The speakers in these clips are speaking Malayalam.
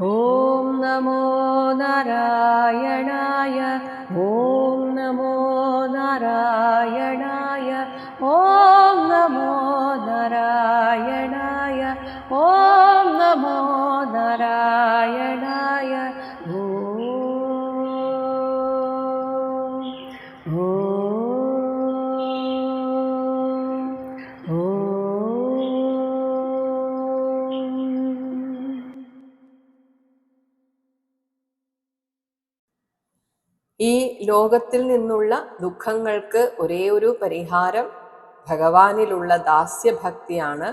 ഓം നമോ നാരായണായ. ഓം നമോ നാരായണായ. ഓം നമോ നാരായണായ. ഓം നമോ നാരായണായ. ഓം ഈ ലോകത്തിൽ നിന്നുള്ള ദുഃഖങ്ങൾക്ക് ഒരേ ഒരു പരിഹാരം ഭഗവാനിലുള്ള ദാസ്യഭക്തിയാണ്.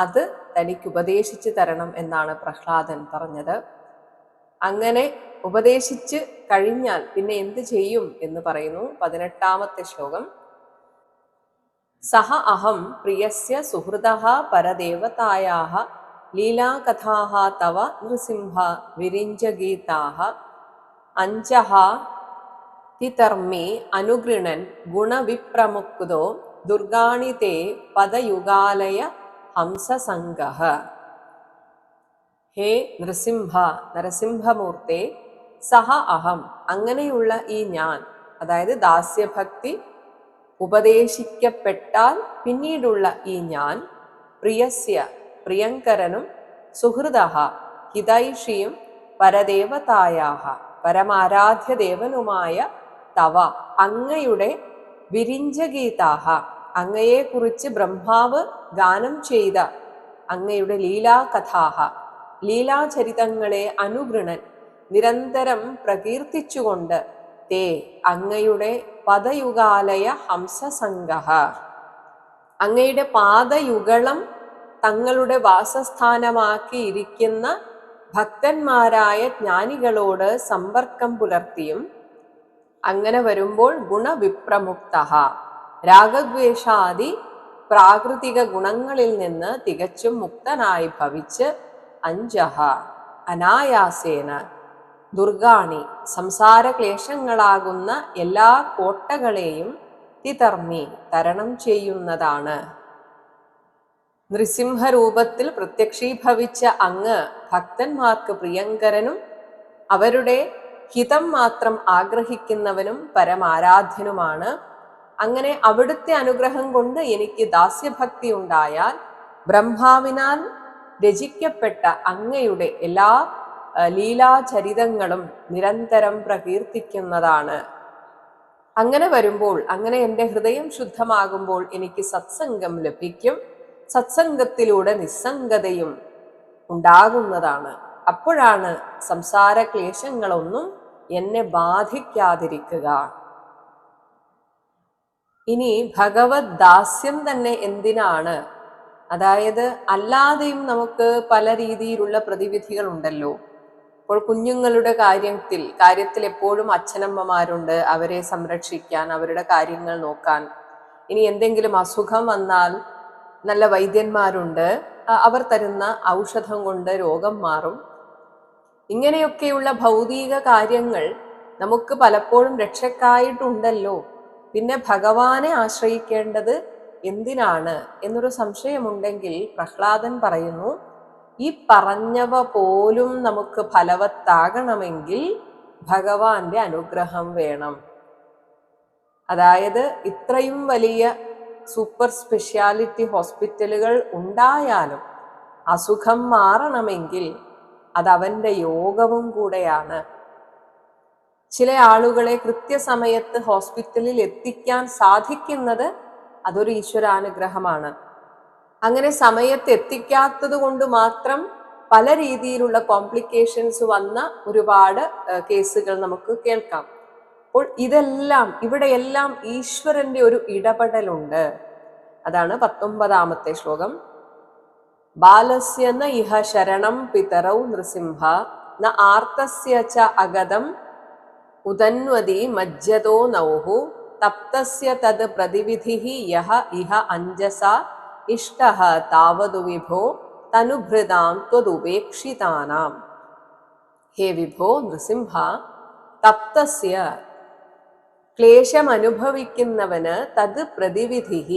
അത് തനിക്ക് ഉപദേശിച്ചു തരണം എന്നാണ് പ്രഹ്ലാദൻ പറഞ്ഞത്. അങ്ങനെ ഉപദേശിച്ച് കഴിഞ്ഞാൽ പിന്നെ എന്ത് ചെയ്യും എന്ന് പറയുന്നു 18ാമത്തെ ശ്ലോകം. സഹ അഹം പ്രിയസ്യ സുഹൃദഃ പരദേവതായാഃ ലീലാകഥാഃ തവ നൃസിംഹ വിരിഞ്ചഗീതാഃ അഞ്ചഃ തിതർമ്മി അനുഗൃണൻ ഗുണവിപ്രമുക്തോ ദുർഗാണി തേ പദയുഗാലയ ഹംസസംഗഃ. ഹേ നൃസിംഹ, നരസിംഹമൂർത്തേ, സഹ അഹം, അങ്ങനെയുള്ള ഈ ഞാൻ, അതായത് ദാസ്യഭക്തി ഉപദേശിക്കപ്പെട്ടാൽ പിന്നീടുള്ള ഈ ഞാൻ, പ്രിയസ്യ, പ്രിയങ്കരനും, സുഹൃദഃ, ഹിതൈഷിയും, പരദേവതായാഃ, പരമാരാധ്യദേവനുമായ, തവ, അങ്ങയുടെ, വിരിഞ്ചഗീതാഃ, അങ്ങയെക്കുറിച്ച് ബ്രഹ്മാവ് ഗാനം ചെയ്ത അങ്ങയുടെ ലീലാകഥാഃ, ലീലാചരിതങ്ങളെ അനുഗൃണൻ, നിരന്തരം പ്രകീർത്തിച്ചുകൊണ്ട്, തേ, അങ്ങയുടെ പദയുഗാലയ ഹംസസംഗഃ, അങ്ങയുടെ പാദയുഗളം തങ്ങളുടെ വാസസ്ഥാനമാക്കിയിരിക്കുന്ന ഭക്തന്മാരായ ജ്ഞാനികളോട് സമ്പർക്കം പുലർത്തിയും, അങ്ങനെ വരുമ്പോൾ ഗുണവിപ്രമുക്തഃ, രാഗദ്വേഷാദി പ്രാകൃതിക ഗുണങ്ങളിൽ നിന്ന് തികച്ചും മുക്തനായി ഭവിച്ച്, അഞ്ചഃ, അനായാസേന, ദുർഗാണി, സംസാരക്ലേശങ്ങളാകുന്ന എല്ലാ കോട്ടകളെയും, തിതർമ്മി, തരണം ചെയ്യുന്നതാണ്. നൃസിംഹരൂപത്തിൽ പ്രത്യക്ഷീഭവിച്ച അങ്ങ് ഭക്തന്മാർക്ക് പ്രിയങ്കരനും അവരുടെ ഹിതം മാത്രം ആഗ്രഹിക്കുന്നവനും പരമാരാധ്യനുമാണ്. അങ്ങനെ അവിടുത്തെ അനുഗ്രഹം കൊണ്ട് എനിക്ക് ദാസ്യഭക്തി ഉണ്ടായാൽ ബ്രഹ്മാവിനാൽ രചിക്കപ്പെട്ട അങ്ങയുടെ എല്ലാ ലീലാചരിതങ്ങളും നിരന്തരം പ്രകീർത്തിക്കുന്നതാണ്. അങ്ങനെ വരുമ്പോൾ, അങ്ങനെ എൻ്റെ ഹൃദയം ശുദ്ധമാകുമ്പോൾ എനിക്ക് സത്സംഗം ലഭിക്കും. സത്സംഗത്തിലൂടെ നിസ്സംഗതയും ഉണ്ടാകുന്നതാണ്. അപ്പോഴാണ് സംസാര ക്ലേശങ്ങളൊന്നും എന്നെ ബാധിക്കാതിരിക്കുക. ഇനി ഭഗവത് ദാസ്യം തന്നെ എന്തിനാണ്? അതായത് അല്ലാതെയും നമുക്ക് പല രീതിയിലുള്ള പ്രതിവിധികൾ ഉണ്ടല്ലോ. ഇപ്പോൾ കുഞ്ഞുങ്ങളുടെ കാര്യത്തിൽ എപ്പോഴും അച്ഛനമ്മമാരുണ്ട്, അവരെ സംരക്ഷിക്കാൻ, അവരുടെ കാര്യങ്ങൾ നോക്കാൻ. ഇനി എന്തെങ്കിലും അസുഖം വന്നാൽ നല്ല വൈദ്യന്മാരുണ്ട്, അവർ തരുന്ന ഔഷധം കൊണ്ട് രോഗം മാറും. ഇങ്ങനെയൊക്കെയുള്ള ഭൗതിക കാര്യങ്ങൾ നമുക്ക് പലപ്പോഴും രക്ഷക്കായിട്ടുണ്ടല്ലോ. പിന്നെ ഭഗവാനെ ആശ്രയിക്കേണ്ടത് എന്തിനാണ് എന്നൊരു സംശയമുണ്ടെങ്കിൽ പ്രഹ്ലാദൻ പറയുന്നു, ഈ പറഞ്ഞവ പോലും നമുക്ക് ഫലവത്താകണമെങ്കിൽ ഭഗവാന്റെ അനുഗ്രഹം വേണം. അതായത് ഇത്രയും വലിയ സൂപ്പർ സ്പെഷ്യാലിറ്റി ഹോസ്പിറ്റലുകൾ ഉണ്ടായാലും അസുഖം മാറണമെങ്കിൽ അതവന്റെ യോഗവും കൂടെയാണ്. ചില ആളുകളെ കൃത്യസമയത്ത് ഹോസ്പിറ്റലിൽ എത്തിക്കാൻ സാധിക്കുന്നത് അതൊരു ഈശ്വരാനുഗ്രഹമാണ്. അങ്ങനെ സമയത്ത് എത്തിക്കാത്തത് കൊണ്ട് മാത്രം പല രീതിയിലുള്ള കോംപ്ലിക്കേഷൻസ് വന്ന ഒരുപാട് കേസുകൾ നമുക്ക് കേൾക്കാം. അപ്പോൾ ഇവിടെയെല്ലാം ഈശ്വരന്റെ ഒരു ഇടപെടലുണ്ട്. അതാണ് 19ാമത്തെ ശ്ലോകം. ബാലസ്യ ന ഇഹ ശരണം പിതരൗ നൃസിംഹ ന ആർത്തസ്യ ച അഗതം ഉദന്വതി മജ്ജതോ നൗഹു തപ്തസ്യ തത് പ്രതിവിധിഃ യഹ ഇഹ അഞ്ജസ ഇഷ്ടഃ താവതു വിഭോ തനുഭൃതാം ത്വദുപേക്ഷിതാനാം. ഹേ വിഭോ നൃസിംഹ, തപ്തസ്യ, ക്ലേശം അനുഭവിക്കുന്നവന് തത് പ്രതിവിധിഃ,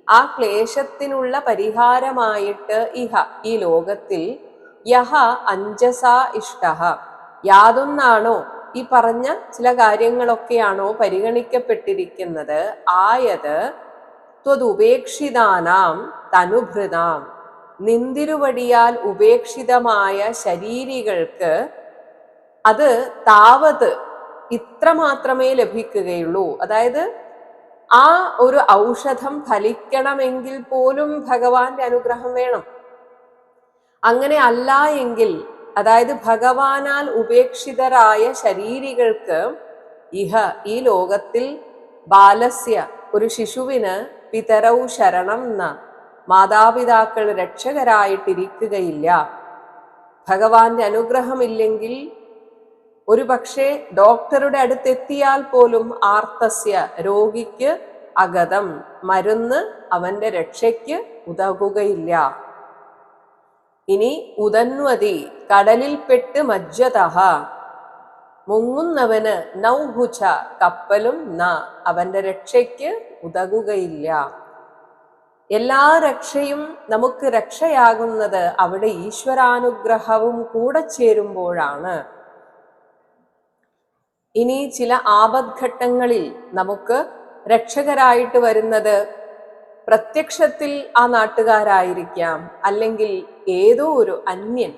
ആ ക്ലേശത്തിനുള്ള പരിഹാരമായിട്ട് ഇഹ, ഈ ലോകത്തിൽ യഹ അഞ്ജസാ ഇഷ്ടഃ, യാതൊന്നാണോ ഈ പറഞ്ഞ ചില കാര്യങ്ങളൊക്കെയാണോ പരിഗണിക്കപ്പെട്ടിരിക്കുന്നത്, ആയത് ത്വതുപേക്ഷിതാനാം തനുഭൃതാം, നിന്തിരുവടിയാൽ ഉപേക്ഷിതമായ ശരീരികൾക്ക് അത് താവത് ഇത്ര മാത്രമേ ലഭിക്കുകയുള്ളൂ. അതായത് ആ ഒരു ഔഷധം ഫലിക്കണമെങ്കിൽ പോലും ഭഗവാന്റെ അനുഗ്രഹം വേണം. അങ്ങനെ അല്ല എങ്കിൽ, അതായത് ഭഗവാനാൽ ഉപേക്ഷിതരായ ശരീരികൾക്ക് ഇഹ ഈ ലോകത്തിൽ ബാലസ്യ ഒരു ശിശുവിന് പിതരൗ ശരണം ന, മാതാപിതാക്കൾ രക്ഷകരായിട്ടിരിക്കുകയില്ല. ഭഗവാന്റെ അനുഗ്രഹമില്ലെങ്കിൽ ഒരു പക്ഷേ ഡോക്ടറുടെ അടുത്തെത്തിയാൽ പോലും ആർത്തസ്യ രോഗിക്ക് അഗതം മരുന്ന് അവന്റെ രക്ഷയ്ക്ക് ഉതകുകയില്ല. ഇനി ഉദന്വതി കടലിൽപ്പെട്ട് മജ്ജതഃ, മുങ്ങുന്നവന് നൗഹുച കപ്പലും ന, അവന്റെ രക്ഷയ്ക്ക് ഉതകുകയില്ല. എല്ലാ രക്ഷയും നമുക്ക് രക്ഷയാകുന്നത് അവിടെ ഈശ്വരാനുഗ്രഹവും കൂടെ ചേരുമ്പോഴാണ്. ഇനി ചില ആപദ്ഘട്ടങ്ങളിൽ നമുക്ക് രക്ഷകരായിട്ട് വരുന്നത് പ്രത്യക്ഷത്തിൽ ആ നാട്ടുകാരായിരിക്കാം, അല്ലെങ്കിൽ ഏതോ ഒരു അന്യൻ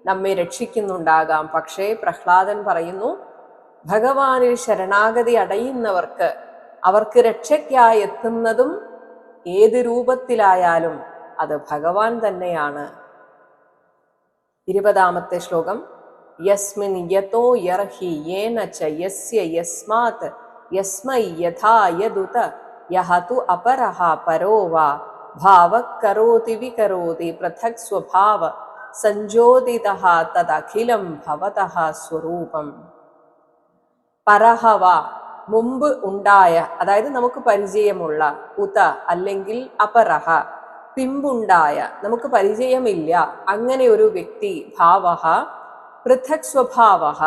നമ്മെ രക്ഷിക്കുന്നുണ്ടാകാം. പക്ഷേ പ്രഹ്ലാദൻ പറയുന്നു, ഭഗവാനിൽ ശരണാഗതി അടയുന്നവർക്ക് അവർക്ക് രക്ഷയ്ക്കായി എത്തുന്നതും ഏത് രൂപത്തിലായാലും അത് ഭഗവാൻ തന്നെയാണ്. 20-ാമത്തെ ശ്ലോകം. യസ്മിൻ യതോ യർഹി യേന ച യസ്യ യസ്മാത് യസ്മൈ യഥാ യദുത യഹതു അപരഹ പരോ വാ ഭാവഃ കരോതി വികരോതി പൃഥക് സ്വഭാവ സഞ്ജോതിതഃ തദഖിലം ഭവതഃ സ്വരൂപം. പരഹവ മുമ്പ് ഉണ്ടായ, അതായത് നമുക്ക് പരിചയമുള്ള, ഉത അല്ലെങ്കിൽ അപരഹ പിമ്പുണ്ടായ, നമുക്ക് പരിചയമില്ല, അങ്ങനെ ഒരു വ്യക്തി, ഭാവഃ പൃഥക് സ്വഭാവഃ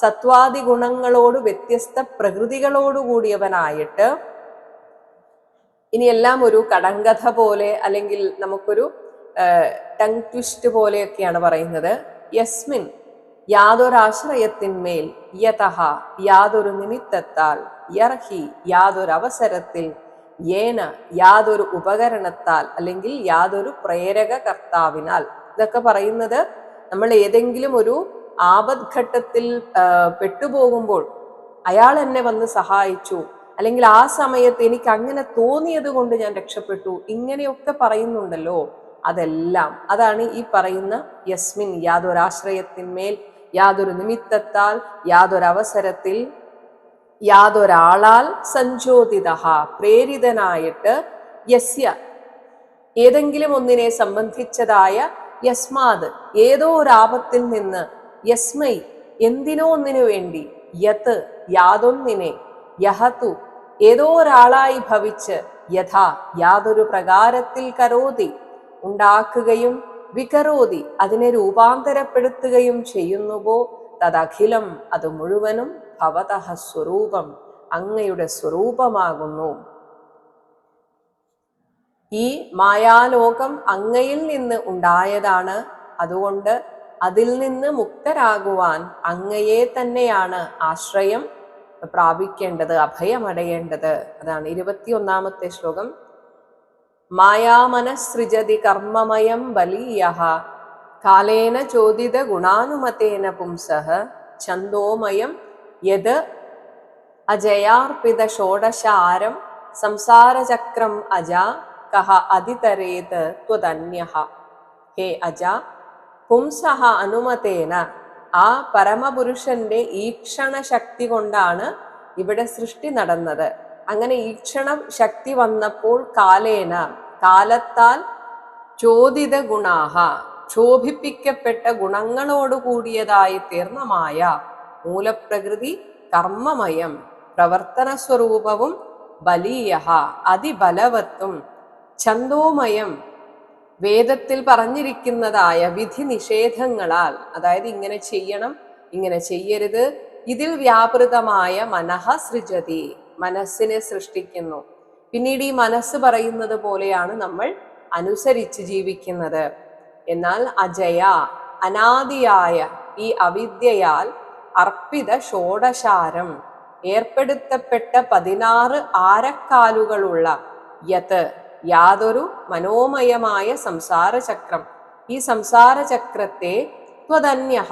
സത്വാദി ഗുണങ്ങളോട് വ്യത്യസ്ത പ്രകൃതികളോടുകൂടിയവനായിട്ട്. ഇനിയെല്ലാം ഒരു കടങ്കഥ പോലെ അല്ലെങ്കിൽ നമുക്കൊരു ടങ് ട്വിസ്റ്റ് പോലെയൊക്കെയാണ് പറയുന്നത്. യസ്മിൻ യാതൊരാശ്രയത്തിന്മേൽ, യതഃ യാതൊരു നിമിത്തത്താൽ, യർഹി യാതൊരവസരത്തിൽ, യേന യാതൊരു ഉപകരണത്താൽ അല്ലെങ്കിൽ യാതൊരു പ്രേരക കർത്താവിനാൽ. ഇതൊക്കെ പറയുന്നത് നമ്മൾ ഏതെങ്കിലും ഒരു ആപദ്ഘട്ടത്തിൽ പെട്ടുപോകുമ്പോൾ അയാൾ എന്നെ വന്ന് സഹായിച്ചു, അല്ലെങ്കിൽ ആ സമയത്ത് എനിക്ക് അങ്ങനെ തോന്നിയത് കൊണ്ട് ഞാൻ രക്ഷപ്പെട്ടു, ഇങ്ങനെയൊക്കെ പറയുന്നുണ്ടല്ലോ. അതാണ് ഈ പറയുന്ന യസ്മിൻ, യാതൊരാശ്രയത്തിന്മേൽ, യാതൊരു നിമിത്തത്താൽ, യാതൊരവസരത്തിൽ, യാതൊരാളാൽ, സഞ്ജോതിതഃ പ്രേരിതനായിട്ട്, യസ്യ ഏതെങ്കിലും ഒന്നിനെ സംബന്ധിച്ചതായ, യസ്മാത് ഏതോ ഒരാപത്തിൽ നിന്ന്, യസ്മൈ എന്തിനോ ഒന്നിനു വേണ്ടി, യത് യാതൊന്നിനെ, യഹതു ഏതോ ഒരാളായി ഭവിച്ച്, യഥാ യാതൊരു പ്രകാരത്തിൽ, കരോതി ഉണ്ടാക്കുകയും, വികരോതി അതിനെ രൂപാന്തരപ്പെടുത്തുകയും ചെയ്യുന്നുവോ, തദഖിലം അത് മുഴുവനും, ഭവതഃ സ്വരൂപം അങ്ങയുടെ സ്വരൂപമാകുന്നു. ഈ മായാലോകം അങ്ങയിൽ നിന്ന് ഉണ്ടായതാണ്. അതുകൊണ്ട് അതിൽ നിന്ന് മുക്തരാകുവാൻ അങ്ങയെ തന്നെയാണ് ആശ്രയം പ്രാപിക്കേണ്ടത്, അഭയമടയേണ്ടത്. അതാണ് 21-ാമത്തെ ശ്ലോകം. മായാമനസൃജതി കർമ്മമയം ബലീയഃ കാലേന ചോദിത ഗുണാനുമതേന പുംസഃ ഛന്ദോമയം യത് അജയാർപ്പിത ഷോഡശാരം സംസാരചക്രം അജാ കഹ അതിതരേത് ത്വതന്യഃ. ഹേ അജ, പുംസഃ അനുമതേന, ആ പരമപുരുഷന്റെ ഈക്ഷണ ശക്തി കൊണ്ടാണ് ഇവിടെ സൃഷ്ടി നടന്നത്. അങ്ങനെ ഈക്ഷണ ശക്തി വന്നപ്പോൾ കാലേന കാലത്താൽ, ചോദിത ഗുണാഹ ക്ഷോഭിപ്പിക്കപ്പെട്ട ഗുണങ്ങളോടുകൂടിയതായി തീർന്ന മായ, മൂലപ്രകൃതി കർമ്മമയം പ്രവർത്തന സ്വരൂപവും, ബലീയഃ അതിബലവത്തും, ഛന്ദോമയം വേദത്തിൽ പറഞ്ഞിരിക്കുന്നതായ വിധി നിഷേധങ്ങളാൽ, അതായത് ഇങ്ങനെ ചെയ്യണം, ഇങ്ങനെ ചെയ്യരുത്, ഇതിൽ വ്യാപൃതമായ മനഃ സൃജതി മനസ്സിനെ സൃഷ്ടിക്കുന്നു. പിന്നീട് ഈ മനസ്സ് പറയുന്നത് പോലെയാണ് നമ്മൾ അനുസരിച്ച് ജീവിക്കുന്നത്. എന്നാൽ അജയ അനാദിയായ ഈ അവിദ്യയാൽ അർപ്പിത ഷോഡശാരം ഏർപ്പെടുത്തപ്പെട്ട 16 ആരക്കാലുകളുള്ള യത് യാതൊരു മനോമയമായ സംസാരചക്രം, ഈ സംസാരചക്രത്തെ ത്വധന്യഃ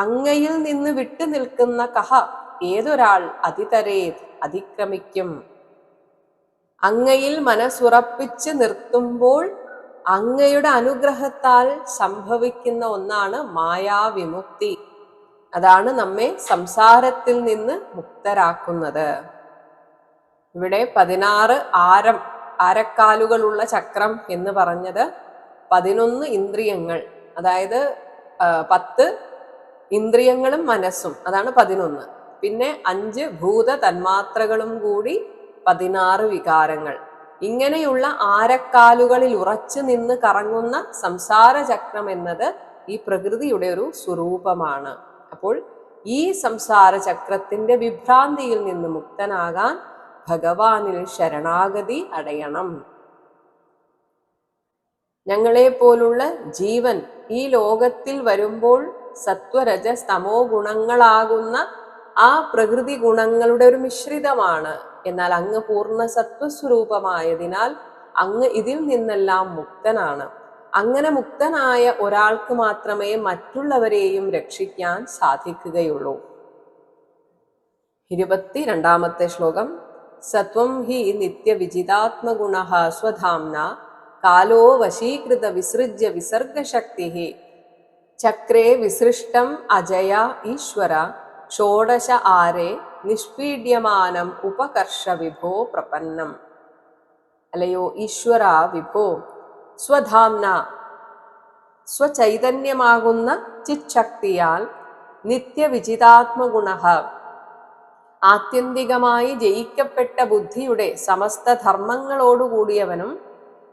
അങ്ങയിൽ നിന്ന് വിട്ടു നിൽക്കുന്ന കഹ ഏതൊരാൾ അതിതരേത് അതിക്രമിക്കും. അങ്ങയിൽ മനസ്സുറപ്പിച്ച് നിർത്തുമ്പോൾ അങ്ങയുടെ അനുഗ്രഹത്താൽ സംഭവിക്കുന്ന ഒന്നാണ് മായാവിമുക്തി. അതാണ് നമ്മെ സംസാരത്തിൽ നിന്ന് മുക്തരാക്കുന്നത്. ഇവിടെ 16 ആരക്കാലുകളുള്ള ചക്രം എന്ന് പറഞ്ഞത് 11 ഇന്ദ്രിയങ്ങൾ, അതായത് 10 ഇന്ദ്രിയങ്ങളും മനസ്സും, അതാണ് 11. പിന്നെ 5 ഭൂത തന്മാത്രകളും കൂടി 16 വികാരങ്ങൾ. ഇങ്ങനെയുള്ള ആരക്കാലുകളിൽ ഉറച്ചു നിന്ന് കറങ്ങുന്ന സംസാര ചക്രം എന്നത് ഈ പ്രകൃതിയുടെ ഒരു സ്വരൂപമാണ്. അപ്പോൾ ഈ സംസാര ചക്രത്തിന്റെ വിഭ്രാന്തിയിൽ നിന്ന് മുക്തനാകാൻ ഭഗവാനിൽ ശരണാഗതി അടയണം. ഞങ്ങളെ പോലുള്ള ജീവൻ ഈ ലോകത്തിൽ വരുമ്പോൾ സത്വരജസ് തമോ ഗുണങ്ങളാകുന്ന ആ പ്രകൃതി ഗുണങ്ങളുടെ ഒരു മിശ്രിതമാണ്. എന്നാൽ അങ്ങ് പൂർണ്ണ സത്വസ്വരൂപമായതിനാൽ അങ്ങ് ഇതിൽ നിന്നെല്ലാം മുക്തനാണ്. അങ്ങനെ മുക്തനായ ഒരാൾക്ക് മാത്രമേ മറ്റുള്ളവരെയും രക്ഷിക്കാൻ സാധിക്കുകയുള്ളൂ. 22-ാമത്തെ ശ്ലോകം. സത്വം ഹി നിത്യവിജിതാത്മഗുണഃ സ്വധാംന കാലോ വശീകൃത വിസൃജ്യ വിസർഗശക്തി ചക്രേ വിസൃഷ്ടം അജയ ഈശ്വര ഷോഡശ ആരേ നിഷ്പീഡ്യമാനം ഉപകർഷ വിഭോ പ്രപന്നം. അല്ലയോ ഈശ്വര വിഭോ, സ്വധാംന സ്വചൈതന്യമാകുന്ന ചിച്ഛക്തിയാൽ നിത്യവിജിതാത്മഗുണഃ ആത്യന്തികമായി ജയിക്കപ്പെട്ട ബുദ്ധിയുടെ സമസ്ത ധർമ്മങ്ങളോടുകൂടിയവനും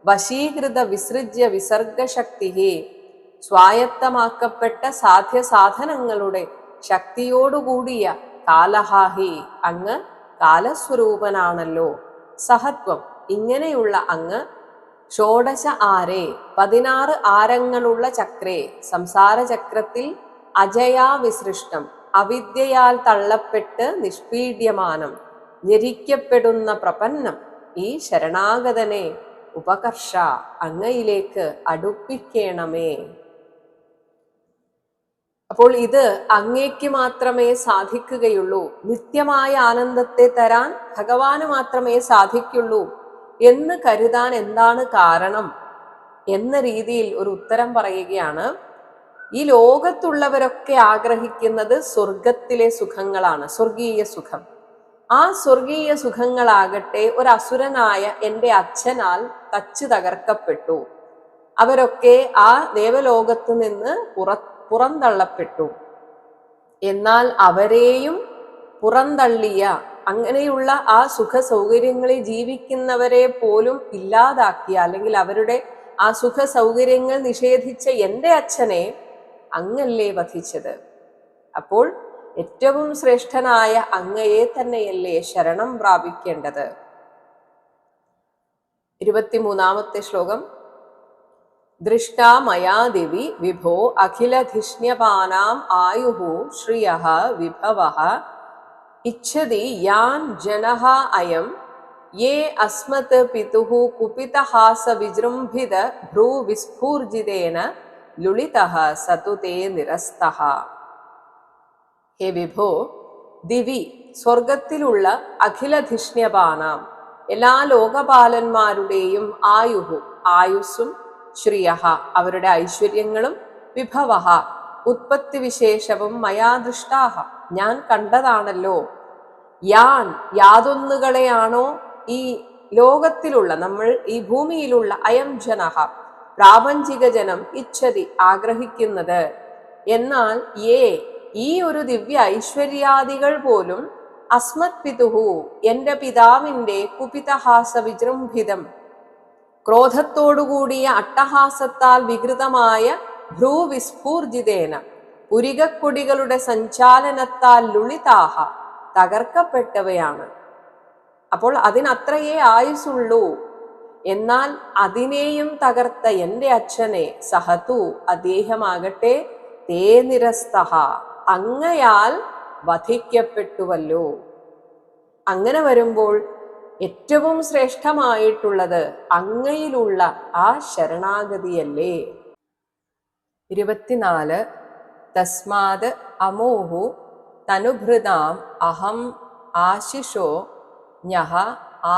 വശീകൃത വിസൃജ്യ വിസർഗശക്തി സ്വായത്തമാക്കപ്പെട്ട സാധ്യസാധനങ്ങളുടെ ശക്തിയോടുകൂടിയ കാലഹാഹി അങ്ങ് കാലസ്വരൂപനാണല്ലോ. സഹത്വം ഇങ്ങനെയുള്ള അങ്ങ് ഷോഡശ ആരേ 16 ആരങ്ങളുള്ള ചക്രേ സംസാര ചക്രത്തിൽ അജയാ വിസൃഷ്ടം അവിദ്യയാൽ തള്ളപ്പെട്ട് നിഷ്പീഡ്യമാനം ഞെരിക്കപ്പെടുന്ന പ്രപന്നം ഈ ശരണാഗതനെ ഉപകർഷ അങ്ങയിലേക്ക് അടുപ്പിക്കണമേ. അപ്പോൾ ഇത് അങ്ങേക്ക് മാത്രമേ സാധിക്കുകയുള്ളൂ, നിത്യമായ ആനന്ദത്തെ തരാൻ ഭഗവാന് മാത്രമേ സാധിക്കുള്ളൂ എന്ന് കരുതാൻ എന്താണ് കാരണം എന്ന രീതിയിൽ ഒരു ഉത്തരം പറയുകയാണ്. ഈ ലോകത്തുള്ളവരൊക്കെ ആഗ്രഹിക്കുന്നത് സ്വർഗത്തിലെ സുഖങ്ങളാണ്, സ്വർഗീയ സുഖം. ആ സ്വർഗീയ സുഖങ്ങളാകട്ടെ ഒരു അസുരനായ എൻ്റെ അച്ഛനാൽ തച്ചു തകർക്കപ്പെട്ടു. അവരൊക്കെ ആ ദേവലോകത്ത് നിന്ന് പുറന്തള്ളപ്പെട്ടു. എന്നാൽ അവരെയും പുറന്തള്ളിയ അങ്ങനെയുള്ള ആ സുഖ സൗകര്യങ്ങളിൽ ജീവിക്കുന്നവരെ പോലും ഇല്ലാതാക്കിയ, അല്ലെങ്കിൽ അവരുടെ ആ സുഖ സൗകര്യങ്ങൾ നിഷേധിച്ച എൻ്റെ അച്ഛനെ അങ്ങല്ലേ വധിച്ചത്. അപ്പോൾ ഏറ്റവും ശ്രേഷ്ഠനായ അങ്ങയെ തന്നെയല്ലേ ശരണം പ്രാപിക്കേണ്ടത്. 23-ാമത്തെ ശ്ലോകം. ദൃഷ്ടാ മയാ ദിവി വിഭോ അഖിലധിഷ്ണ്യപാനാം ആയുഃ ശ്രിയഃ വിഭവഃ ഇച്ഛതി യാൻ ജനഃ അയം യേ അസ്മത് പിതുഃ കുപിതഹാസ വിജൃംഭിത ഭ്രൂവിസ്ഫൂർജിതേന ലുളിതഃ സതു തേ നിരസ്തഃ. ഹേ വിഭോ, ദിവി സ്വർഗത്തിലുള്ള അഖിലധിഷ്ണ്യപാനാം എല്ലാ ലോകപാലന്മാരുടെയും ആയുഹു ആയുസ്സും ശ്രിയഃ അവരുടെ ഐശ്വര്യങ്ങളും വിഭവഃ ഉത്പത്തി വിശേഷവും മയാ ദൃഷ്ടാഹ ഞാൻ കണ്ടതാണല്ലോ. യാൻ യാതൊന്നുകളെയാണോ ഈ ലോകത്തിലുള്ള നമ്മൾ ഈ ഭൂമിയിലുള്ള അയം ജനഃ പ്രാപഞ്ചിക ജനം ഇച്ഛതി ആഗ്രഹിക്കുന്നത്, എന്നാൽ ഈ ഒരു ദിവ്യ ഐശ്വര്യാദികൾ പോലും അസ്മത് പിതുഹു എൻ്റെ പിതാവിൻ്റെ കുപിതഹാസ വിജൃംഭിതം ക്രോധത്തോടുകൂടിയ അട്ടഹാസത്താൽ വികൃതമായ ഭ്രൂവിസ്ഫൂർജിതേന പുരികക്കൊടികളുടെ സഞ്ചാലനത്താൽ ലുളിതാഹ തകർക്കപ്പെട്ടവയാണ്. അപ്പോൾ അതിനത്രയേ ആയുസുള്ളൂ. എന്നാൽ അതിനെയും തകർത്ത എൻ്റെ അച്ഛനെ സഹതു, അദ്ദേഹമാകട്ടെ തേ നിരസ്തഹ, അങ്ങയാൽ വധിക്കപ്പെട്ടുവല്ലോ. അങ്ങനെ വരുമ്പോൾ ഏറ്റവും ശ്രേഷ്ഠമായിട്ടുള്ളത് അങ്ങയിലുള്ള ആ ശരണാഗതിയല്ലേ. 24. തസ്മാത് അമോഹു തനുഭൃതാം അഹം ആശിഷോ ജ്ഞഃ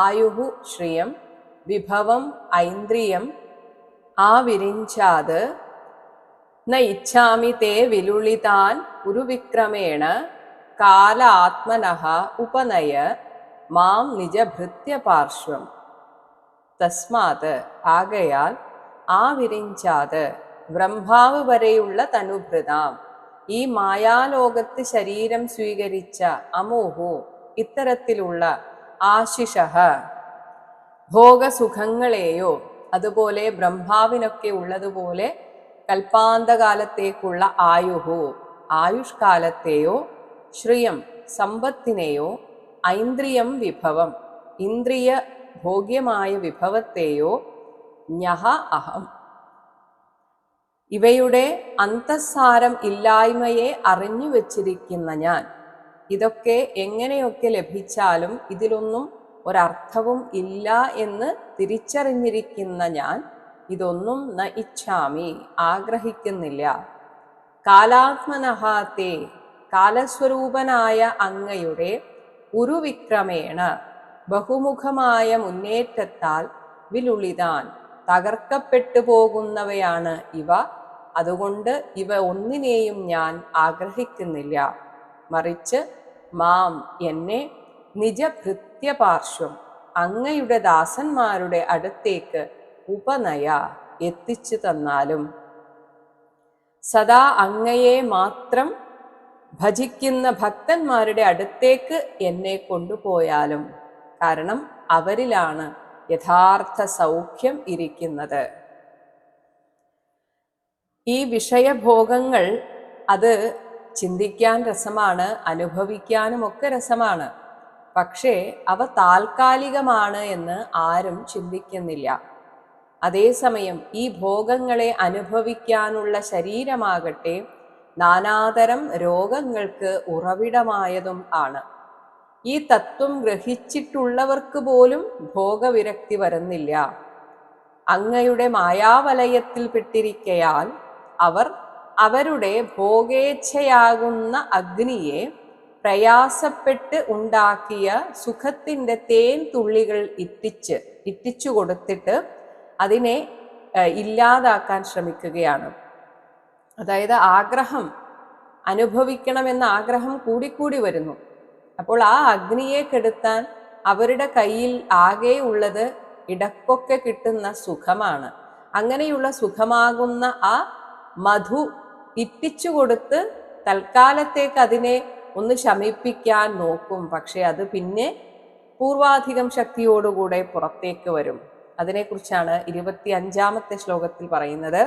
ആയുഹു ശ്രിയം വിഭവം ഐന്ദ്രിയം ആവിരിഞ്ചാത് ന ഇച്ഛാമി തേ വിലുളിതാൻ ഉരുവിക്രമേണ കാലാത്മനഃ ഉപനയ മാം നിജഭൃത്യ പാർശ്വം. തസ്മാത് ആകയാൽ ആവിരിഞ്ചാത് ബ്രഹ്മാവ് വരെയുള്ള തനുഭൃതാം ഈ മായാലോകത്ത് ശരീരം സ്വീകരിച്ച അമോഹു ഇത്തരത്തിലുള്ള ആശിഷഃ ഭോഗസുഖങ്ങളെയോ അതുപോലെ ബ്രഹ്മാവിനൊക്കെ ഉള്ളതുപോലെ കൽപ്പാന്തകാലത്തേക്കുള്ള ആയുഹു ആയുഷ്കാലത്തെയോ ശ്രിയം സമ്പത്തിനെയോ ഐന്ദ്രിയം വിഭവം ഇന്ദ്രിയ ഭോഗ്യമായ വിഭവത്തെയോ ജ്ഞഃ അഹം ഇവയുടെ അന്തസ്സാരം ഇല്ലായ്മയെ അറിഞ്ഞു വച്ചിരിക്കുന്ന ഞാൻ. ഇതൊക്കെ എങ്ങനെയൊക്കെ ലഭിച്ചാലും ഇതിലൊന്നും ഒരർത്ഥവും ഇല്ല എന്ന് തിരിച്ചറിഞ്ഞിരിക്കുന്ന ഞാൻ ഇതൊന്നും ന ഇച്ഛാമി ആഗ്രഹിക്കുന്നില്ല. കാലാത്മനഃ തേ കാലസ്വരൂപനായ അങ്ങയുടെ ഉരുവിക്രമേണ ബഹുമുഖമായ മുന്നേറ്റത്താൽ വിലുളിതാൻ തകർക്കപ്പെട്ടു പോകുന്നവയാണ് ഇവ. അതുകൊണ്ട് ഇവ ഒന്നിനെയും ഞാൻ ആഗ്രഹിക്കുന്നില്ല. മറിച്ച് മാം എന്നെ നിജഭൃത്യപാർശ്വം അങ്ങയുടെ ദാസന്മാരുടെ അടുത്തേക്ക് ഉപനയ എത്തിച്ചു തന്നാലും, സദാ അങ്ങയെ മാത്രം ഭജിക്കുന്ന ഭക്തന്മാരുടെ അടുത്തേക്ക് എന്നെ കൊണ്ടുപോയാലും, കാരണം അവരിലാണ് യഥാർത്ഥ സൗഖ്യം ഇരിക്കുന്നത്. ഈ വിഷയഭോഗങ്ങൾ അത് ചിന്തിക്കാൻ രസമാണ്, അനുഭവിക്കാനുമൊക്കെ രസമാണ്. പക്ഷേ അവ താൽക്കാലികമാണ് എന്ന് ആരും ചിന്തിക്കുന്നില്ല. അതേസമയം ഈ ഭോഗങ്ങളെ അനുഭവിക്കാനുള്ള ശരീരമാകട്ടെ നാനാതരം രോഗങ്ങൾക്ക് ഉറവിടമായതും ആണ്. ഈ തത്വം ഗ്രഹിച്ചിട്ടുള്ളവർക്ക് പോലും ഭോഗവിരക്തി വരുന്നില്ല. അങ്ങയുടെ മായാവലയത്തിൽപ്പെട്ടിരിക്കയാൽ അവർ അവരുടെ ഭോഗേച്ഛയാകുന്ന അഗ്നിയെ പ്രയാസപ്പെട്ട് ഉണ്ടാക്കിയ സുഖത്തിൻ്റെ തേൻ തുള്ളികൾ ഇറ്റിച്ചു കൊടുത്തിട്ട് അതിനെ ഇല്ലാതാക്കാൻ ശ്രമിക്കുകയാണ്. അതായത് ആഗ്രഹം, അനുഭവിക്കണമെന്ന ആഗ്രഹം കൂടിക്കൂടി വരുന്നു. അപ്പോൾ ആ അഗ്നിയെ കെടുത്താൻ അവരുടെ കയ്യിൽ ആകെ ഉള്ളത് ഇടക്കൊക്കെ കിട്ടുന്ന സുഖമാണ്. അങ്ങനെയുള്ള സുഖമാകുന്ന ആ മധു ഇറ്റിച്ചു കൊടുത്ത് തൽക്കാലത്തേക്ക് അതിനെ ഒന്ന് ശമിപ്പിക്കാൻ നോക്കും. പക്ഷെ അത് പിന്നെ പൂർവാധികം ശക്തിയോടുകൂടെ പുറത്തേക്ക് വരും. അതിനെക്കുറിച്ചാണ് 25-ാമത്തെ ശ്ലോകത്തിൽ പറയുന്നത്.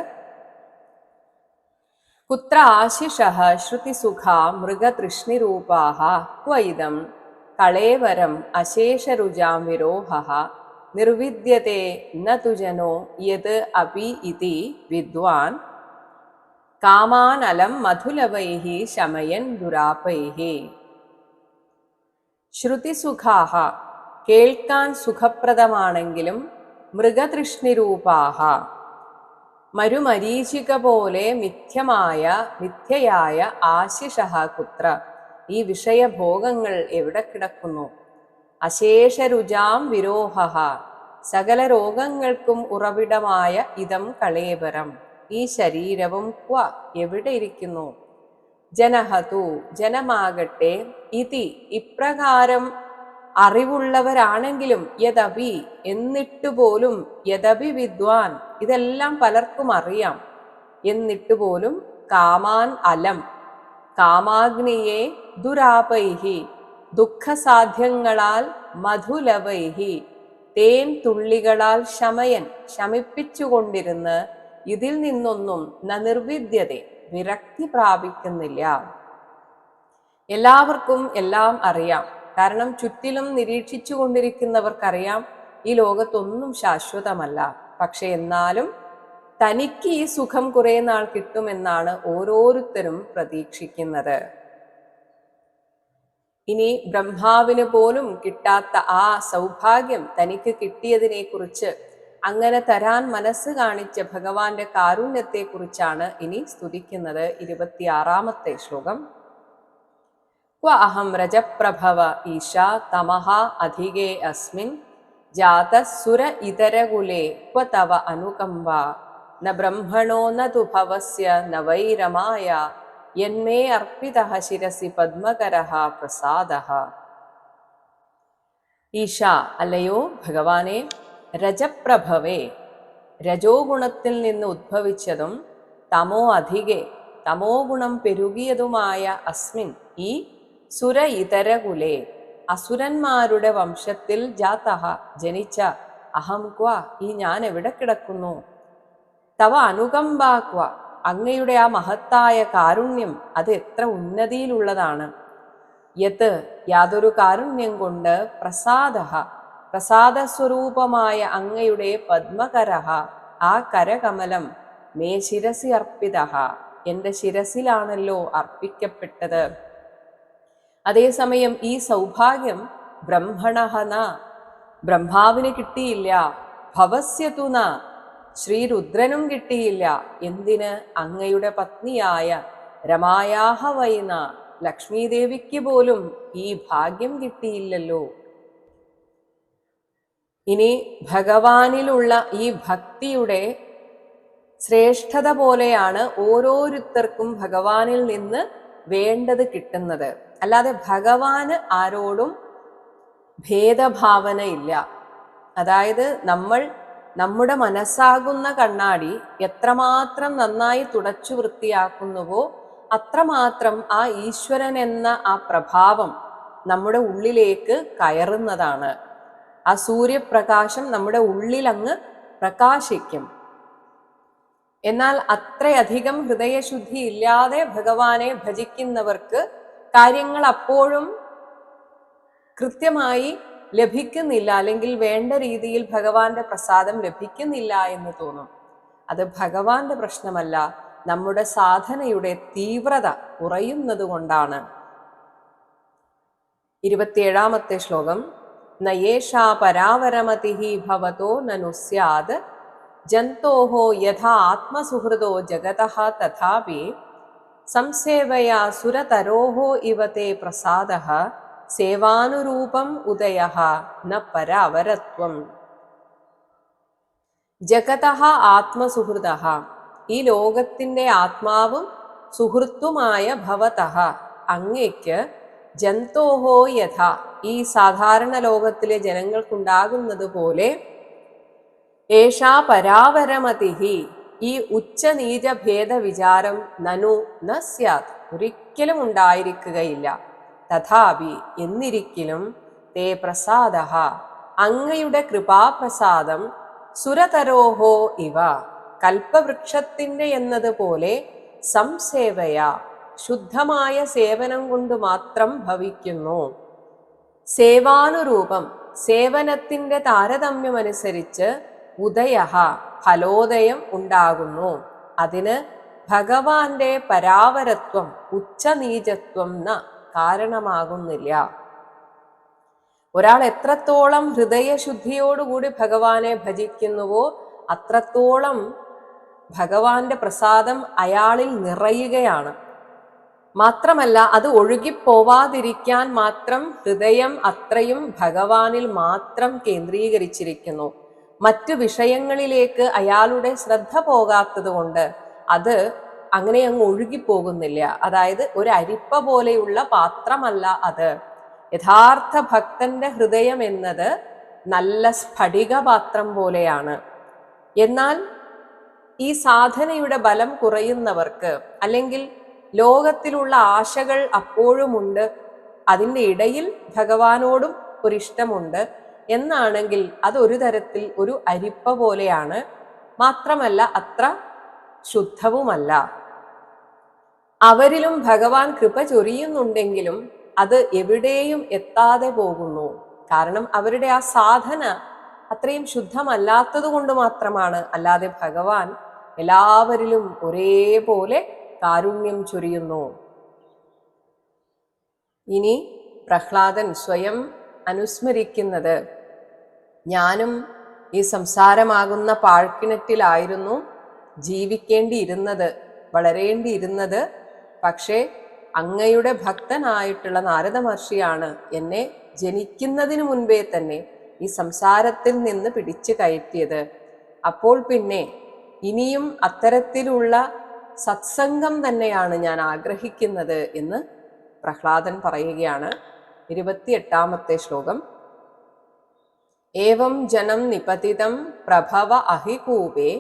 കുത്ര ആശിഷഃ ശ്രുതിസുഖാ മൃഗതൃഷ്ണിരൂപാഃ ക്വൈദം കളേവരം അശേഷരുജാം വിരോഹഃ നിർവിദ്യത്തെ ന തുജനോ യത് അപി ഇതി വിദ്വാൻ കാമാനലം മധുലവൈഃ ശമയൻ ദുരാപൈഃ. ശ്രുതിസുഖാഃ കേൾക്കാൻ സുഖപ്രദമാണെങ്കിലും മൃഗതൃഷ്ണിരൂപാഃ മരുമരീചിക പോലെ മിഥ്യയായ ആശിഷഃ കുത്ര ഈ വിഷയഭോഗങ്ങൾ എവിടെ കിടക്കുന്നു? അശേഷരുജാം വിരോഹഃ സകല രോഗങ്ങൾക്കും ഉറവിടമായ ഇതം കളേബരം ഈ ശരീരവും ക്വ എവിടെ ഇരിക്കുന്നു? ജനഹതു ജനമാകട്ടെ ഇതി ഇപ്രകാരം അറിവുള്ളവരാണെങ്കിലും യദപി എന്നിട്ടുപോലും യദപി വിദ്വാൻ ഇതെല്ലാം പലർക്കും അറിയാം, എന്നിട്ടുപോലും കാമാൻ അലം കാമാഗ്നിയെ ദുരാപൈഹി ദുഃഖസാധ്യങ്ങളാൽ മധുലവൈഹി തേൻ തുള്ളികളാൽ ശമയൻ ശമിപ്പിച്ചുകൊണ്ടിരുന്ന് ഇതിൽ നിന്നൊന്നും നിർവിദ്യത വിരക്തി പ്രാപിക്കുന്നില്ല. എല്ലാവർക്കും എല്ലാം അറിയാം. കാരണം ചുറ്റിലും നിരീക്ഷിച്ചു കൊണ്ടിരിക്കുന്നവർക്കറിയാം ഈ ലോകത്തൊന്നും ശാശ്വതമല്ല. പക്ഷെ എന്നാലും തനിക്ക് ഈ സുഖം കുറെ നാൾ കിട്ടുമെന്നാണ് ഓരോരുത്തരും പ്രതീക്ഷിക്കുന്നത്. ഇനി ബ്രഹ്മാവിന് പോലും കിട്ടാത്ത ആ സൗഭാഗ്യം തനിക്ക് കിട്ടിയതിനെ കുറിച്ച്, അങ്ങനെ തരാൻ മനസ്സ് കാണിച്ച ഭഗവാന്റെ കാരുണ്യത്തെക്കുറിച്ചാണ് ഇനി സ്തുതിക്കുന്നത്. 26-ാമത്തെ ശ്ലോകം. ക്വ അഹം രജപ്രഭവ ഈശാ തമഹ അധികേ അസ്മിൻ ജാതസുര ഇതരകുലേ ക്വ തവ അനുകമ്പ ന ബ്രഹ്മണോ ന തു ഭവസ്യ ന വൈ രമായ യന്മേ അർപ്പിതഃ ശിരസി പദ്മകരഃ പ്രസാദഃ. ഈശ, അല്ലയോ ഭഗവാനെ, രജപ്രഭവേ, രജോ ഗുണത്തിൽ നിന്ന് ഉദ്ഭവിച്ചതും തമോ അധികെ, തമോ ഗുണം പെരുകിയതുമായ അസ്മിൻ, ഈ സുര ഇതരകുലേ, അസുരന്മാരുടെ വംശത്തിൽ ജാതഃ, ജനിച്ച അഹം ക്വ, ഈ ഞാൻ എവിടെ കിടക്കുന്നു, തവ അനുകമ്പാ ക്വ, അങ്ങയുടെ ആ മഹത്തായ കാരുണ്യം അത് എത്ര ഉന്നതിയിലുള്ളതാണ്. യത്, യാതൊരു കാരുണ്യം കൊണ്ട്, പ്രസാദഃ, പ്രസാദസ്വരൂപമായ അങ്ങയുടെ പദ്മകരഃ, ആ കരകമലം, മേ ശിരസി അർപ്പിതഃ, എൻ്റെ ശിരസിലാണല്ലോ അർപ്പിക്കപ്പെട്ടത്. അതേസമയം ഈ സൗഭാഗ്യം ബ്രഹ്മണഃ ന, ബ്രഹ്മാവിന് കിട്ടിയില്ല, ഭവസ്യതു ന, ശ്രീരുദ്രനും കിട്ടിയില്ല. എന്തിന്? അങ്ങയുടെ പത്നിയായ രമായാഹ വൈന, ലക്ഷ്മീദേവിക്ക് പോലും ഈ ഭാഗ്യം കിട്ടിയില്ലല്ലോ. ഇനി ഭഗവാനിലുള്ള ഈ ഭക്തിയുടെ ശ്രേഷ്ഠത പോലെയാണ് ഓരോരുത്തർക്കും ഭഗവാനിൽ നിന്ന് വേണ്ടത് കിട്ടുന്നത്. അല്ലാതെ ഭഗവാന് ആരോടും ഭേദഭാവന ഇല്ല. അതായത് നമ്മുടെ മനസ്സാകുന്ന കണ്ണാടി എത്രമാത്രം നന്നായി തുടച്ചു വൃത്തിയാക്കുന്നുവോ അത്രമാത്രം ആ ഈശ്വരൻ എന്ന ആ പ്രഭാവം നമ്മുടെ ഉള്ളിലേക്ക് കയറുന്നതാണ്. ആ സൂര്യപ്രകാശം നമ്മുടെ ഉള്ളിൽ അങ്ങ് പ്രകാശിക്കും. എന്നാൽ അത്രയധികം ഹൃദയശുദ്ധി ഇല്ലാതെ ഭഗവാനെ ഭജിക്കുന്നവർക്ക് കാര്യങ്ങൾ അപ്പോഴും കൃത്യമായി ലഭിക്കുന്നില്ല, അല്ലെങ്കിൽ വേണ്ട രീതിയിൽ ഭഗവാന്റെ പ്രസാദം ലഭിക്കുന്നില്ല എന്ന് തോന്നും. അത് ഭഗവാന്റെ പ്രശ്നമല്ല, നമ്മുടെ സാധനയുടെ തീവ്രത കുറയുന്നത് കൊണ്ടാണ്. 27-ാമത്തെ ശ്ലോകം. നയേഷാ പരാവരമതിഃ ഭവതോ നനു സ്യാദ് ജന്തോഃ യഥാ ആത്മസുഹൃദോ ജഗതഃ തഥാപി സംസേവയാ സുരതരോഃ ഇവ തേ പ്രസാദഃ സേവാനുരൂപം ഉദയഃ ന പരാവരത്വം. ജഗതഃ ആത്മസുഹൃദഃ, ഈ ലോകത്തിന്റെ ആത്മാവും സുഹൃത്തുമായ ഭവതഃ, അങ്ങയ്ക്ക് ജന്തോഹോ യഥ, ഈ സാധാരണ ലോകത്തിലെ ജനങ്ങൾക്കുണ്ടാകുന്നത് പോലെ, ഏഷാ പരാവരമതിഹി, ഈ ഉച്ചനീച ഭേദ വിചാരം നനു ന സ്യാത്, ഒരിക്കലും ഉണ്ടായിരിക്കുകയില്ല. തഥാപി, എന്നിരിക്കലും, തേ പ്രസാദഃ, അങ്ങയുടെ കൃപാപ്രസാദം, സുരതരോഹോ ഇവ, കൽപ്പവൃക്ഷത്തിന്റെ എന്നതുപോലെ, സംസേവയ, ശുദ്ധമായ സേവനം കൊണ്ട് മാത്രം ഭവിക്കുന്നു. സേവാനുരൂപം, സേവനത്തിന്റെ താരതമ്യമനുസരിച്ച്, ഉദയഃ, ഫലോദയം ഉണ്ടാകുന്നു. അതിന് ഭഗവാന്റെ പരാവരത്വം, ഉച്ചനീചത്വം ന കാരണമാകുന്നില്ല. ഒരാൾ എത്രത്തോളം ഹൃദയശുദ്ധിയോടുകൂടി ഭഗവാനെ ഭജിക്കുന്നുവോ അത്രത്തോളം ഭഗവാന്റെ പ്രസാദം അയാളിൽ നിറയുകയാണ്. മാത്രമല്ല, അത് ഒഴുകിപ്പോവാതിരിക്കാൻ മാത്രം ഹൃദയം അത്രയും ഭഗവാനിൽ മാത്രം കേന്ദ്രീകരിച്ചിരിക്കുന്നു. മറ്റു വിഷയങ്ങളിലേക്ക് അയാളുടെ ശ്രദ്ധ പോകാത്തത് കൊണ്ട് അത് അങ്ങനെ അങ്ങ് ഒഴുകിപ്പോകുന്നില്ല. അതായത് ഒരു അരിപ്പ പോലെയുള്ള പാത്രമല്ല അത്. യഥാർത്ഥ ഭക്തന്റെ ഹൃദയം എന്നത് നല്ല സ്ഫടിക പാത്രം പോലെയാണ്. എന്നാൽ ഈ സാധനയുടെ ബലം കുറയുന്നവർക്ക്, അല്ലെങ്കിൽ ലോകത്തിലുള്ള ആശകൾ അപ്പോഴുമുണ്ട്, അതിൻ്റെ ഇടയിൽ ഭഗവാനോടും ഒരിഷ്ടമുണ്ട് എന്നാണെങ്കിൽ അതൊരു തരത്തിൽ ഒരു അരിപ്പ പോലെയാണ്. മാത്രമല്ല അത്ര ശുദ്ധവുമല്ല. അവരിലും ഭഗവാൻ കൃപ ചൊരിയുന്നുണ്ടെങ്കിലും അത് എവിടെയും എത്താതെ പോകുന്നു. കാരണം അവരുടെ ആ സാധന അത്രയും ശുദ്ധമല്ലാത്തത് കൊണ്ട് മാത്രമാണ്. അല്ലാതെ ഭഗവാൻ എല്ലാവരിലും ഒരേപോലെ കാരുണ്യം ചൊരിയുന്നു. ഇനി പ്രഹ്ലാദൻ സ്വയം അനുസ്മരിക്കുന്നത്, ഞാനും ഈ സംസാരമാകുന്ന പാഴ്ക്കിണറ്റിലായിരുന്നു ജീവിക്കേണ്ടിയിരുന്നത്, വളരേണ്ടിയിരുന്നത്. പക്ഷേ അങ്ങയുടെ ഭക്തനായിട്ടുള്ള നാരദ മഹർഷിയാണ് എന്നെ ജനിക്കുന്നതിന് മുൻപേ തന്നെ ഈ സംസാരത്തിൽ നിന്ന് പിടിച്ചു കയറ്റിയത്. അപ്പോൾ പിന്നെ ഇനിയും അത്തരത്തിലുള്ള സത്സംഗം തന്നെയാണ് ഞാൻ ആഗ്രഹിക്കുന്നത് എന്ന് പ്രഹ്ലാദൻ പറയുകയാണ്. 28-ാമത്തെ ശ്ലോകം. ഏവം ജനം നിപതിതം പ്രഭവ അഹികൂപേ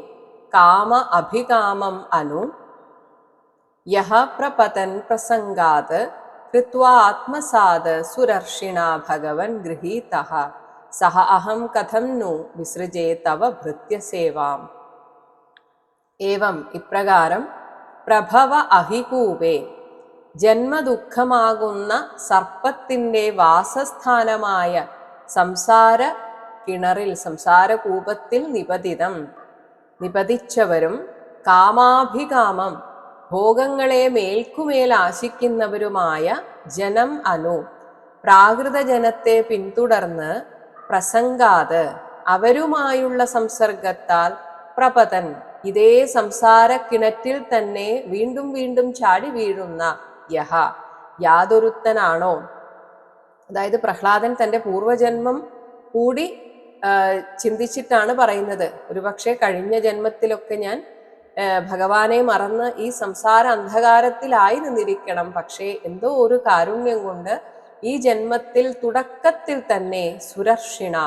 കാമ അഭികാമം അനു യഹ പ്രപതൻ പ്രസംഗാത് കൃത്വാ ആത്മസാത് സുരർഷിണ ഭഗവൻ ഗൃഹീതഃ സഹ അഹം കഥം നു വിസൃജേ തവ ഭൃത്യസേവാം. ഏവം ഇപ്രകാരം പ്രഭവ അഹികൂപേ ജന്മദുഃഖമാകുന്ന സർപ്പത്തിൻ്റെ വാസസ്ഥാനമായ സംസാര കിണറിൽ, സംസാരകൂപത്തിൽ നിപതിച്ചവരും കാമാഭികാമം ഭോഗങ്ങളെ മേൽക്കുമേൽ ആശിക്കുന്നവരുമായ ജനം അനു പ്രാകൃത ജനത്തെ പിന്തുടർന്ന് പ്രസംഗാത് അവരുമായുള്ള സംസർഗത്താൽ പ്രപതൻ ഇതേ സംസാര കിണറ്റിൽ തന്നെ വീണ്ടും വീണ്ടും ചാടി വീഴുന്ന യഹ യാതൊരുത്തനാണോ. അതായത് പ്രഹ്ലാദൻ തൻ്റെ പൂർവജന്മം കൂടി ചിന്തിച്ചിട്ടാണ് പറയുന്നത്. ഒരുപക്ഷെ കഴിഞ്ഞ ജന്മത്തിലൊക്കെ ഞാൻ ഭഗവാനെ മറന്ന് ഈ സംസാര അന്ധകാരത്തിലായി നിന്നിരിക്കണം. പക്ഷേ എന്തോ ഒരു കാരുണ്യം കൊണ്ട് ഈ ജന്മത്തിൽ തുടക്കത്തിൽ തന്നെ സുരർഷിണ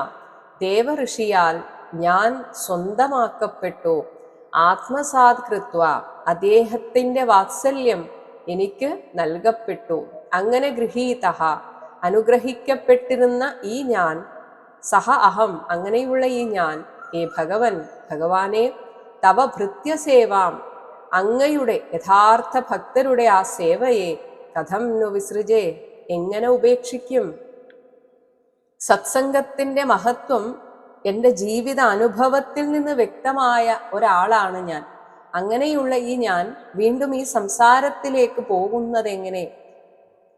ദേവഋഷിയാൽ ഞാൻ സ്വന്തമാക്കപ്പെട്ടു. ആത്മസാത് കൃത്വ അദ്ദേഹത്തിൻ്റെ വാത്സല്യം എനിക്ക് നൽകപ്പെട്ടു. അങ്ങനെ ഗൃഹീതഃ അനുഗ്രഹിക്കപ്പെട്ടിരുന്ന ഈ ഞാൻ, സഹ അഹം അങ്ങനെയുള്ള ഈ ഞാൻ, ഏ ഭഗവാനെ തവ ഭൃത്യസേവാം അങ്ങയുടെ യഥാർത്ഥ ഭക്തരുടെ ആ സേവയെ കഥം നു വിസൃജേ എങ്ങനെ ഉപേക്ഷിക്കും. സത്സംഗത്തിൻ്റെ മഹത്വം എൻ്റെ ജീവിത അനുഭവത്തിൽ നിന്ന് വ്യക്തമായ ഒരാളാണ് ഞാൻ. അങ്ങനെയുള്ള ഈ ഞാൻ വീണ്ടും ഈ സംസാരത്തിലേക്ക് പോകുന്നതെങ്ങനെ?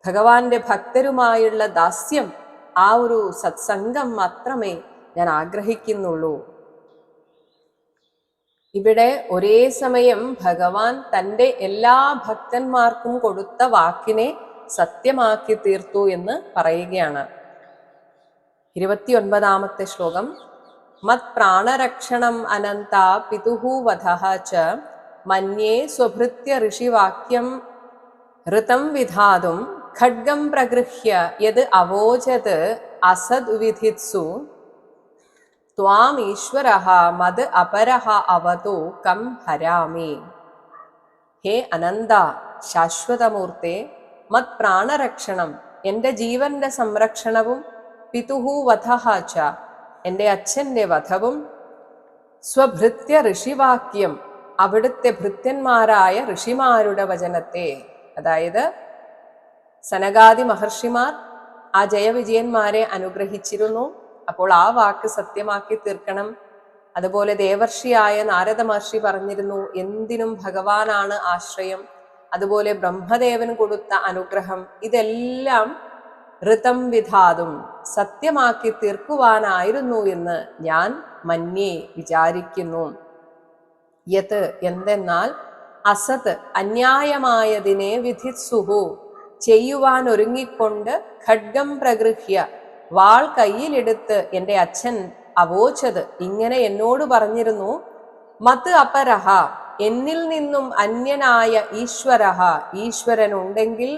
ഭഗവാന്റെ ഭക്തരുമായുള്ള ദാസ്യം, ആ ഒരു സത്സംഗം മാത്രമേ ഞാൻ ആഗ്രഹിക്കുന്നുള്ളൂ. ഇവിടെ ഒരേ സമയം ഭഗവാൻ തൻ്റെ എല്ലാ ഭക്തന്മാർക്കും കൊടുത്ത വാക്കിനെ സത്യമാക്കി തീർത്തു എന്ന് പറയുകയാണ്. 29-ാമത്തെ ശ്ലോകം. മത് പ്രാണരക്ഷണം അനന്ത പിതുഹു വധഃ ച മന്യേ സ്വഭൃത്യ ഋഷിവാക്യം ഋതം വിധാതും ഖഡ്ഗം പ്രഗൃഹ്യ യത് അവോചത് അസദ് വിധിത്സു ത്വാം ഈശ്വരഃ മത് അപരഃ അവതു കം ഹരാമി. ഹേ അനന്ത ശാശ്വതമൂർത്തെ, മത് പ്രാണരക്ഷണം എൻ്റെ ജീവന്റെ സംരക്ഷണവും പിതുഹു വധഃ ച എൻ്റെ അച്ഛൻ്റെ വധവും സ്വഭൃത്യ ഋഷിവാക്യം അവിടുത്തെ ഭൃത്യന്മാരായ ഋഷിമാരുടെ വചനത്തെ, അതായത് സനകാദി മഹർഷിമാർ ആ ജയവിജയന്മാരെ അനുഗ്രഹിച്ചിരുന്നു. അപ്പോൾ ആ വാക്ക് സത്യമാക്കി തീർക്കണം. അതുപോലെ ദേവർഷിയായ നാരദ മഹർഷി പറഞ്ഞിരുന്നു, എന്തിനും ഭഗവാനാണ് ആശ്രയം. അതുപോലെ ബ്രഹ്മദേവൻ കൊടുത്ത അനുഗ്രഹം, ഇതെല്ലാം ഋതം വിധാതും സത്യമാക്കി തീർക്കുവാനായിരുന്നു എന്ന് ഞാൻ മന്യേ വിചാരിക്കുന്നു. യത് എന്തെന്നാൽ അസത് അന്യായമായതിനെ വിധിത്സുഹു ചെയ്യുവാൻ ഒരുങ്ങിക്കൊണ്ട് ഖഡ്ഗം പ്രഗൃഹ്യ വാൾ കയ്യിലെടുത്ത് എൻ്റെ അച്ഛൻ അവോചത് ഇങ്ങനെ എന്നോട് പറഞ്ഞിരുന്നു, മത് അപരഹ എന്നിൽ നിന്നും അന്യനായ ഈശ്വരഹ ഈശ്വരനുണ്ടെങ്കിൽ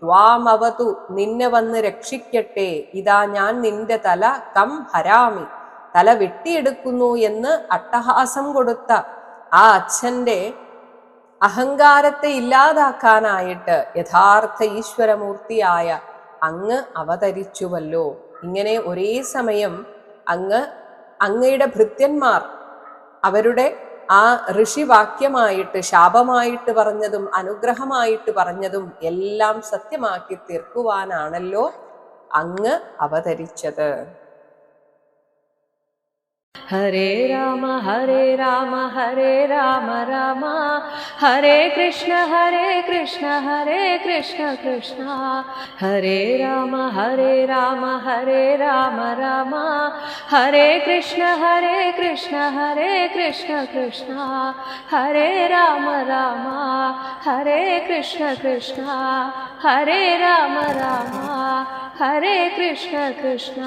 ത്വാമവതു നിന്നെ വന്ന് രക്ഷിക്കട്ടെ, ഇതാ ഞാൻ നിന്റെ തല കം ഹരാമി തല വെട്ടിയെടുക്കുന്നു എന്ന് അട്ടഹാസം കൊടുത്ത ആ അച്ഛൻ്റെ അഹങ്കാരത്തെ ഇല്ലാതാക്കാനായിട്ട് യഥാർത്ഥ ഈശ്വരമൂർത്തിയായ അങ്ങ് അവതരിച്ചുവല്ലോ. ഇങ്ങനെ ഒരേ സമയം അങ്ങയുടെ ഭൃത്യന്മാർ അവരുടെ ആ ഋഷിവാക്യമായിട്ട് ശാപമായിട്ട് പറഞ്ഞതും അനുഗ്രഹമായിട്ട് പറഞ്ഞതും എല്ലാം സത്യമാക്കി തീർക്കുവാനാണല്ലോ അങ്ങ് അവതരിച്ചത്. ഹരേ രാമ ഹരേ രാമ ഹരേ രാമ രാമ ഹരേ കൃഷ്ണ ഹരേ കൃഷ്ണ കൃഷ്ണ ഹരേ രാമ ഹരേ രാമ രാമ ഹരേ കൃഷ്ണ കൃഷ്ണ ഹരേ രാമ ഹരേ കൃഷ്ണ ഹരേ രാമ ഹരേ കൃഷ്ണ കൃഷ്ണ